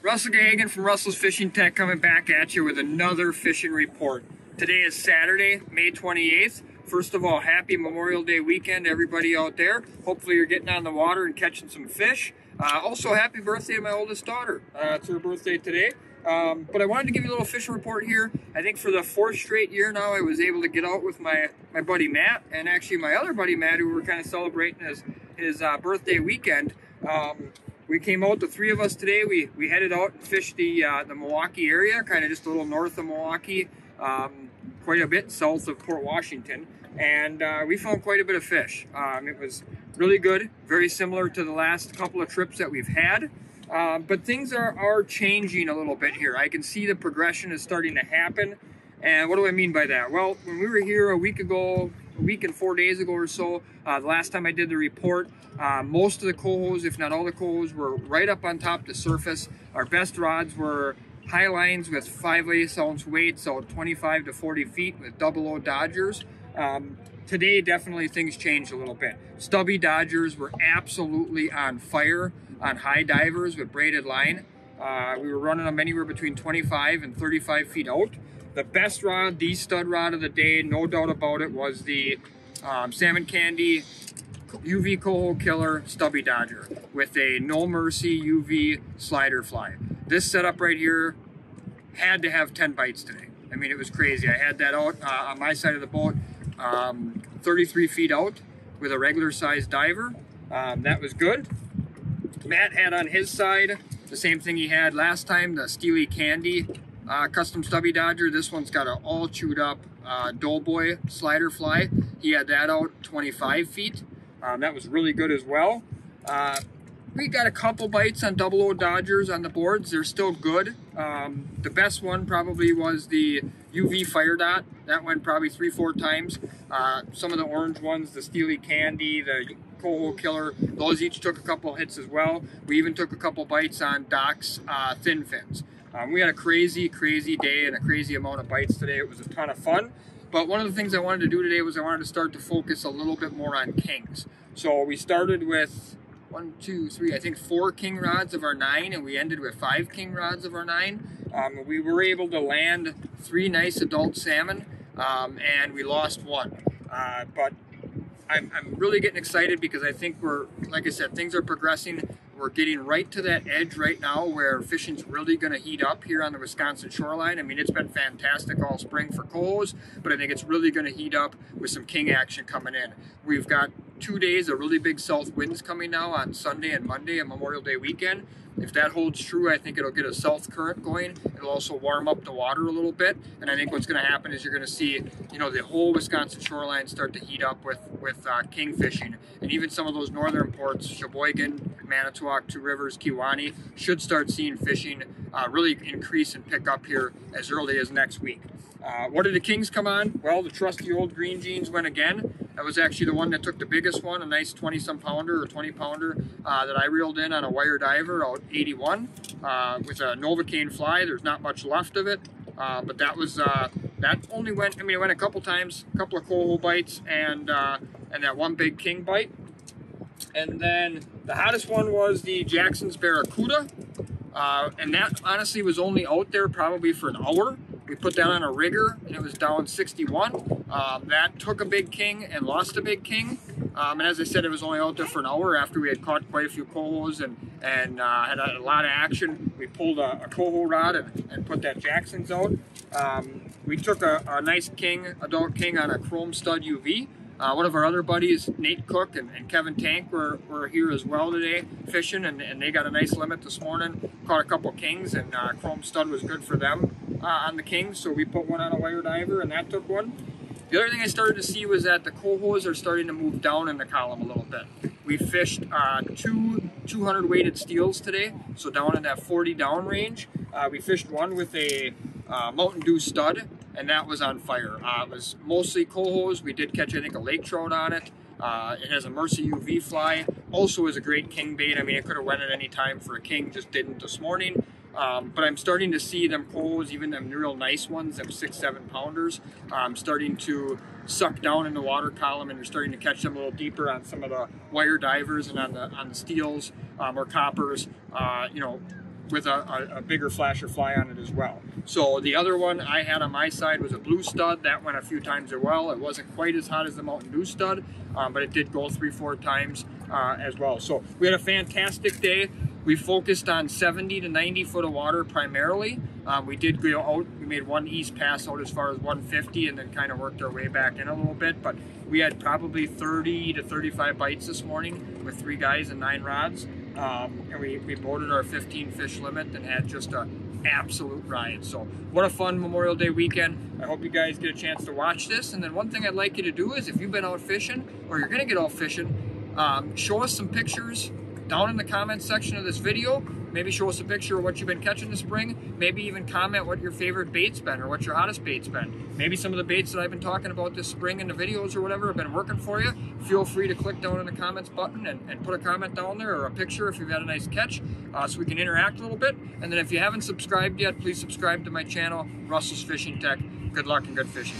Russell Gagan from Russell's Fishing Tech coming back at you with another fishing report. Today is Saturday, May 28th. First of all, happy Memorial Day weekend to everybody out there. Hopefully you're getting on the water and catching some fish. Also, happy birthday to my oldest daughter. It's her birthday today. But I wanted to give you a little fishing report here. I think for the fourth straight year now, I was able to get out with my buddy Matt, and actually my other buddy Matt, who were kind of celebrating his birthday weekend. We came out, the three of us today. We headed out and fished the Milwaukee area, kind of just a little north of Milwaukee, quite a bit south of Port Washington, and we found quite a bit of fish. It was really good, very similar to the last couple of trips that we've had. But things are changing a little bit here. I can see the progression is starting to happen. And what do I mean by that? Well, when we were here a week and 4 days ago or so, the last time I did the report, most of the cohos, if not all the cohos, were right up on top of the surface. Our best rods were high lines with 5/8 ounce weights, so 25 to 40 feet with double O Dodgers. Today, definitely things changed a little bit. Stubby Dodgers were absolutely on fire on high divers with braided line. We were running them anywhere between 25 and 35 feet out. The best rod, the stud rod of the day, no doubt about it, was the Salmon Candy UV Coho Killer Stubby Dodger with a No Mercy UV slider fly. This setup right here had to have 10 bites today. I mean, it was crazy. I had that out on my side of the boat, 33 feet out with a regular sized diver. That was good. Matt had on his side the same thing he had last time, the Steely Candy custom Stubby Dodger. This one's got an all chewed up Doughboy slider fly. He had that out 25 feet. That was really good as well. We got a couple bites on double O Dodgers on the boards. They're still good. The best one probably was the UV Fire Dot. That went probably 3-4 times. Some of the orange ones, the Steely Candy, the Coho Killer, those each took a couple hits as well. We even took a couple bites on Doc's thin fins. We had a crazy day and a crazy amount of bites today. It was a ton of fun. But one of the things I wanted to do today was I wanted to start to focus a little bit more on kings. So we started with 1, 2, 3, I think 4 king rods of our 9, and we ended with 5 king rods of our 9. We were able to land 3 nice adult salmon, and we lost 1. But I'm really getting excited because I think like I said, things are progressing. We're getting right to that edge right now where fishing's really going to heat up here on the Wisconsin shoreline. I mean, it's been fantastic all spring for cohos, but I think it's really going to heat up with some king action coming in. We've got 2 days of really big south winds coming now on Sunday and Monday and Memorial Day weekend. If that holds true, I think it'll get a south current going. It'll also warm up the water a little bit. And I think what's going to happen is you're going to see, the whole Wisconsin shoreline start to heat up with king fishing. And even some of those northern ports, Sheboygan, Manitowoc, Two Rivers, Kewaunee, should start seeing fishing really increase and pick up here as early as next week. What did the kings come on? Well, the trusty old green jeans went again. That was actually the one that took the biggest one, a nice 20-some pounder or 20 pounder that I reeled in on a wire diver out 81 with a Novocaine fly. There's not much left of it, but that was that only went. I mean, it went a couple times, a couple of coho bites, and that one big king bite. And then the hottest one was the Jackson's Barracuda, and that honestly was only out there probably for an hour. We put that on a rigger and it was down 61. That took a big king and lost a big king. And as I said, it was only out there for an hour after we had caught quite a few cohos and had a lot of action. We pulled a coho rod and put that Jackson's out. We took a nice king, adult king on a chrome stud UV. One of our other buddies, Nate Cook and Kevin Tank, were here as well today fishing, and they got a nice limit this morning. Caught a couple kings, and chrome stud was good for them on the kings, so we put one on a wire diver, and that took one. The other thing I started to see was that the cohos are starting to move down in the column a little bit. We fished 2 200 weighted steels today, so down in that 40 down range. We fished one with a Mountain Dew stud, and that was on fire. It was mostly cohos. We did catch, I think, a lake trout on it. It has a Mercy UV fly. Also is a great king bait. I mean, it could have went at any time for a king, just didn't this morning. But I'm starting to see them cohos, even them real nice ones, them 6-7 pounders, starting to suck down in the water column, and you're starting to catch them a little deeper on some of the wire divers and on the steels or coppers. with a bigger flasher fly on it as well. So the other one I had on my side was a blue stud. That went a few times as well. It wasn't quite as hot as the Mountain Dew stud, but it did go 3-4 times as well. So we had a fantastic day. We focused on 70 to 90 foot of water primarily. We did go out, we made one east pass out as far as 150 and then kind of worked our way back in a little bit, but we had probably 30 to 35 bites this morning with 3 guys and 9 rods. And we boated our 15 fish limit and had just an absolute ride. So what a fun Memorial Day weekend. I hope you guys get a chance to watch this. And then one thing I'd like you to do is, if you've been out fishing or you're gonna get out fishing, show us some pictures down in the comments section of this video. Maybe show us a picture of what you've been catching this spring. Maybe even comment what your favorite bait's been or what your hottest bait's been. Maybe some of the baits that I've been talking about this spring in the videos or whatever have been working for you. Feel free to click down in the comments button and put a comment down there or a picture if you've had a nice catch, so we can interact a little bit. And then if you haven't subscribed yet, please subscribe to my channel, Russell's Fishing Tech. Good luck and good fishing.